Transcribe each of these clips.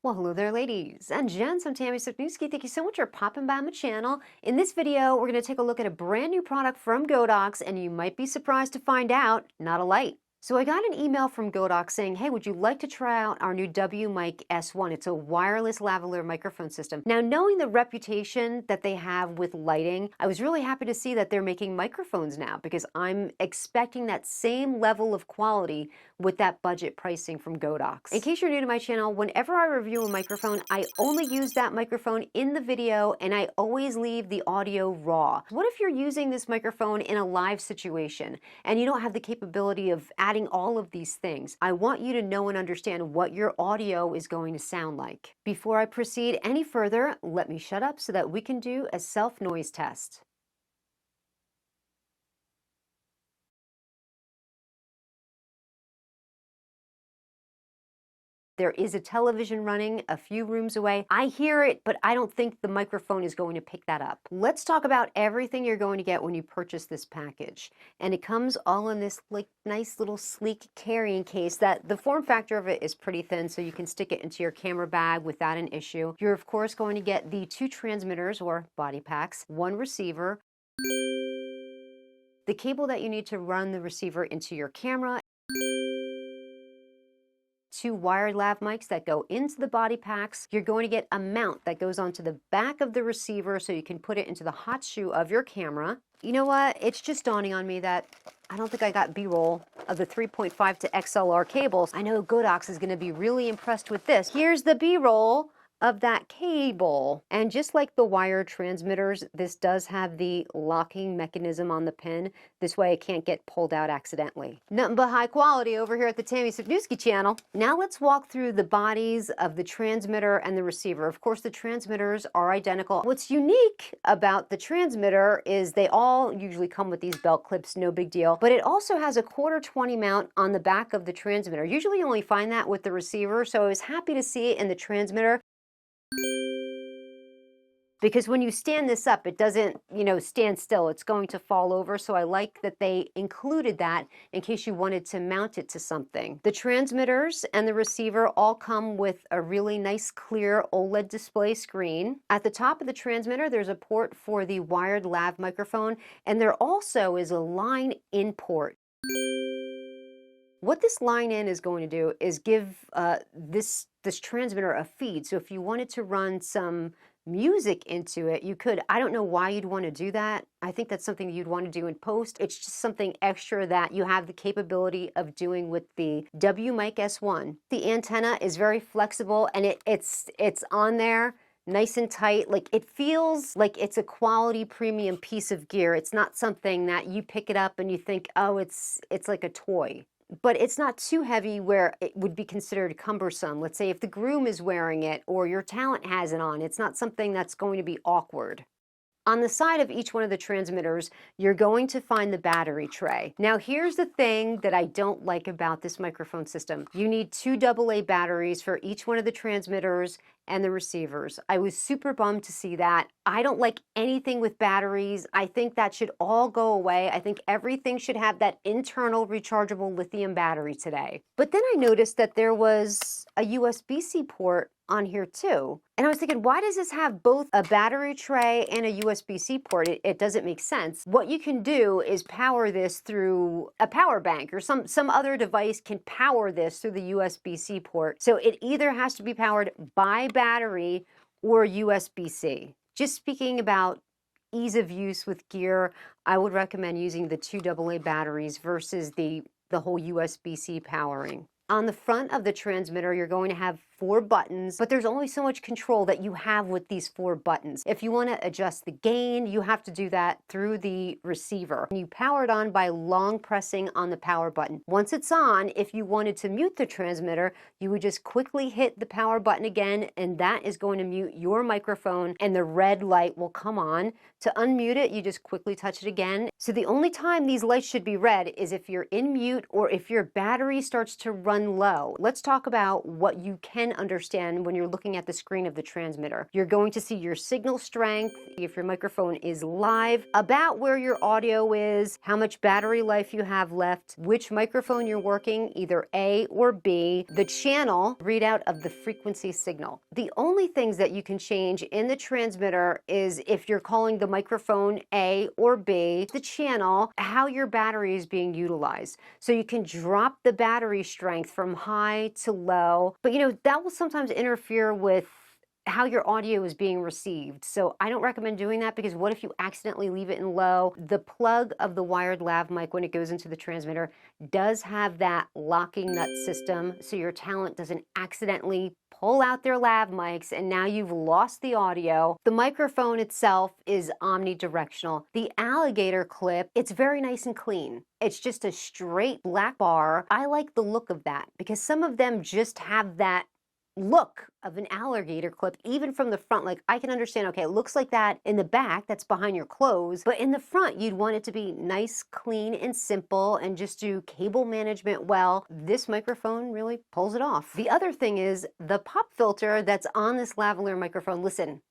Well, hello there, ladies and gents. I'm Tammy Sipniewski. Thank you so much for popping by my channel. In this video, we're going to take a look at a brand new product from Godox, and you might be surprised to find out, not a light. So I got an email from Godox saying, hey, would you like to try out our new WMicS1? It's a wireless lavalier microphone system. Now, knowing the reputation that they have with lighting, I was really happy to see that they're making microphones now because I'm expecting that same level of quality with that budget pricing from Godox. In case you're new to my channel, whenever I review a microphone, I only use that microphone in the video and I always leave the audio raw. What if you're using this microphone in a live situation and you don't have the capability of adding all of these things? I want you to know and understand what your audio is going to sound like. Before I proceed any further, let me shut up so that we can do a self-noise test. There is a television running a few rooms away. I hear it, but I don't think the microphone is going to pick that up. Let's talk about everything you're going to get when you purchase this package. And it comes all in this like nice little sleek carrying case that the form factor of it is pretty thin, so you can stick it into your camera bag without an issue. You're of course going to get the 2 transmitters or body packs, 1 receiver, the cable that you need to run the receiver into your camera, 2 wired lav mics that go into the body packs. You're going to get a mount that goes onto the back of the receiver so you can put it into the hot shoe of your camera. You know what? It's just dawning on me that I don't think I got B-roll of the 3.5 to XLR cables. I know Godox is going to be really impressed with this. Here's the B-roll of that cable. And just like the wire transmitters, this does have the locking mechanism on the pin. This way it can't get pulled out accidentally. Nothing but high quality over here at the Tammy Sipniewski channel. Now let's walk through the bodies of the transmitter and the receiver. Of course, the transmitters are identical. What's unique about the transmitter is they all usually come with these belt clips, no big deal, but it also has a 1/4 mount on the back of the transmitter. Usually you only find that with the receiver, so I was happy to see it in the transmitter. Because when you stand this up, it doesn't, stand still. It's going to fall over. So I like that they included that in case you wanted to mount it to something. The transmitters and the receiver all come with a really nice clear OLED display screen. At the top of the transmitter, there's a port for the wired lav microphone, and there also is a line in port. What this line in is going to do is give this transmitter a feed. So if you wanted to run some music into it, you could. I don't know why you'd want to do that. I think that's something you'd want to do in post. It's just something extra that you have the capability of doing with the WMicS1. The antenna is very flexible and it's on there nice and tight. Like it feels like it's a quality premium piece of gear. It's not something that you pick it up and you think, oh, it's like a toy. But it's not too heavy where it would be considered cumbersome. Let's say if the groom is wearing it or your talent has it on, it's not something that's going to be awkward. On the side of each one of the transmitters, you're going to find the battery tray. Now, here's the thing that I don't like about this microphone system. You need 2 AA batteries for each one of the transmitters and the receivers. I was super bummed to see that. I don't like anything with batteries. I think that should all go away. I think everything should have that internal rechargeable lithium battery today. But then I noticed that there was a USB-C port on here too. And I was thinking, why does this have both a battery tray and a USB-C port? It doesn't make sense. What you can do is power this through a power bank or some other device can power this through the USB-C port. So it either has to be powered by battery or USB-C. Just speaking about ease of use with gear, I would recommend using the 2 AA batteries versus the whole USB-C powering. On the front of the transmitter, you're going to have 4 buttons, but there's only so much control that you have with these 4 buttons. If you want to adjust the gain, you have to do that through the receiver. You power it on by long pressing on the power button. Once it's on, if you wanted to mute the transmitter, you would just quickly hit the power button again, and that is going to mute your microphone, and the red light will come on. To unmute it, you just quickly touch it again. So the only time these lights should be red is if you're in mute or if your battery starts to run low. Let's talk about what you can can understand when you're looking at the screen of the transmitter. You're going to see your signal strength, if your microphone is live, about where your audio is, how much battery life you have left, which microphone you're working, either A or B, the channel readout of the frequency signal. The only things that you can change in the transmitter is if you're calling the microphone A or B, the channel, how your battery is being utilized. So you can drop the battery strength from high to low, but that will sometimes interfere with how your audio is being received. So I don't recommend doing that, because what if you accidentally leave it in low? The plug of the wired lav mic, when it goes into the transmitter, does have that locking nut system, so your talent doesn't accidentally pull out their lav mics and now you've lost the audio. The microphone itself is omnidirectional. The alligator clip, it's very nice and clean. It's just a straight black bar. I like the look of that, because some of them just have that look of an alligator clip, even from the front. Like, I can understand, okay, it looks like that in the back, that's behind your clothes, but in the front, you'd want it to be nice, clean, and simple, and just do cable management well. This microphone really pulls it off. The other thing is the pop filter that's on this lavalier microphone. Listen,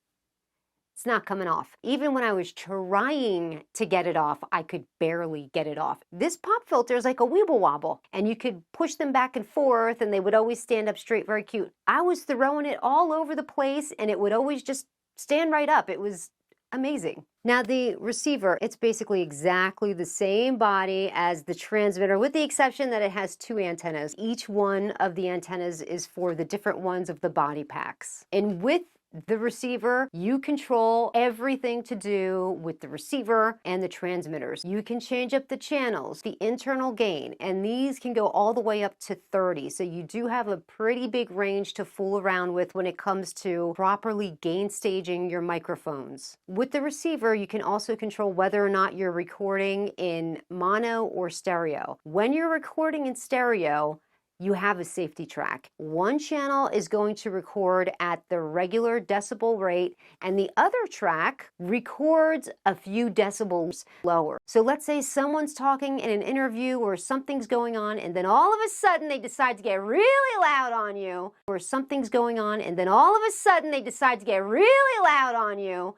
it's not coming off. Even when I was trying to get it off, I could barely get it off. This pop filter is like a weeble wobble, and you could push them back and forth and they would always stand up straight, very cute. I was throwing it all over the place and it would always just stand right up. It was amazing. Now the receiver, it's basically exactly the same body as the transmitter, with the exception that it has two antennas. Each one of the antennas is for the different ones of the body packs. And with the receiver, you control everything to do with the receiver and the transmitters. You can change up the channels, the internal gain, and these can go all the way up to 30. So you do have a pretty big range to fool around with when it comes to properly gain staging your microphones. With the receiver, you can also control whether or not you're recording in mono or stereo. When you're recording in stereo, you have a safety track. One channel is going to record at the regular decibel rate, and the other track records a few decibels lower. So let's say someone's talking in an interview or something's going on, and then all of a sudden they decide to get really loud on you, or something's going on, and then all of a sudden they decide to get really loud on you.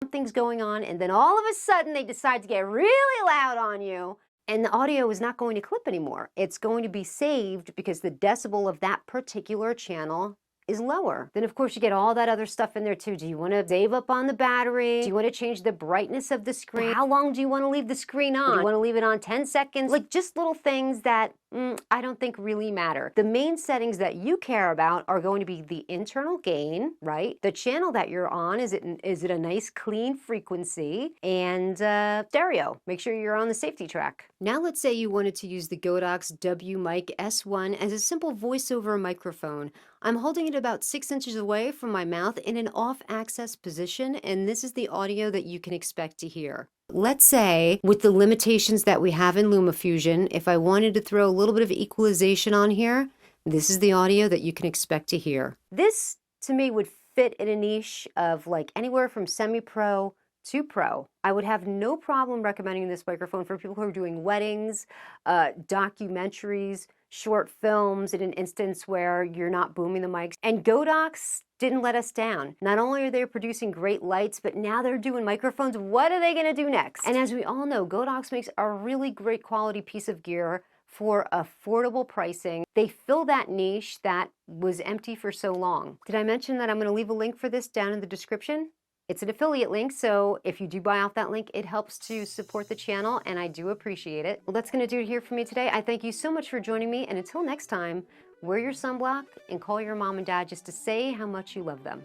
Something's going on, and then all of a sudden they decide to get really loud on you, and the audio is not going to clip anymore. It's going to be saved because the decibel of that particular channel is lower. Then of course you get all that other stuff in there too. Do you want to save up on the battery? Do you want to change the brightness of the screen? How long do you want to leave the screen on? Do you want to leave it on 10 seconds? Like, just little things that I don't think really matter. The main settings that you care about are going to be the internal gain, right? The channel that you're on, is it a nice clean frequency? And stereo. Make sure you're on the safety track. Now let's say you wanted to use the Godox WMicS1 as a simple voiceover microphone. I'm holding it about 6 inches away from my mouth in an off-axis position, and this is the audio that you can expect to hear. Let's say, with the limitations that we have in LumaFusion, if I wanted to throw a little bit of equalization on here, this is the audio that you can expect to hear. This, to me, would fit in a niche of like anywhere from semi-pro to pro. I would have no problem recommending this microphone for people who are doing weddings, documentaries, short films, in an instance where you're not booming the mics. And Godox didn't let us down. Not only are they producing great lights, but now they're doing microphones. What are they going to do next? And as we all know, Godox makes a really great quality piece of gear for affordable pricing. They fill that niche that was empty for so long. Did I mention that I'm going to leave a link for this down in the description? It's an affiliate link, so if you do buy off that link, it helps to support the channel, and I do appreciate it. Well, that's going to do it here for me today. I thank you so much for joining me, and until next time, wear your sunblock and call your mom and dad just to say how much you love them.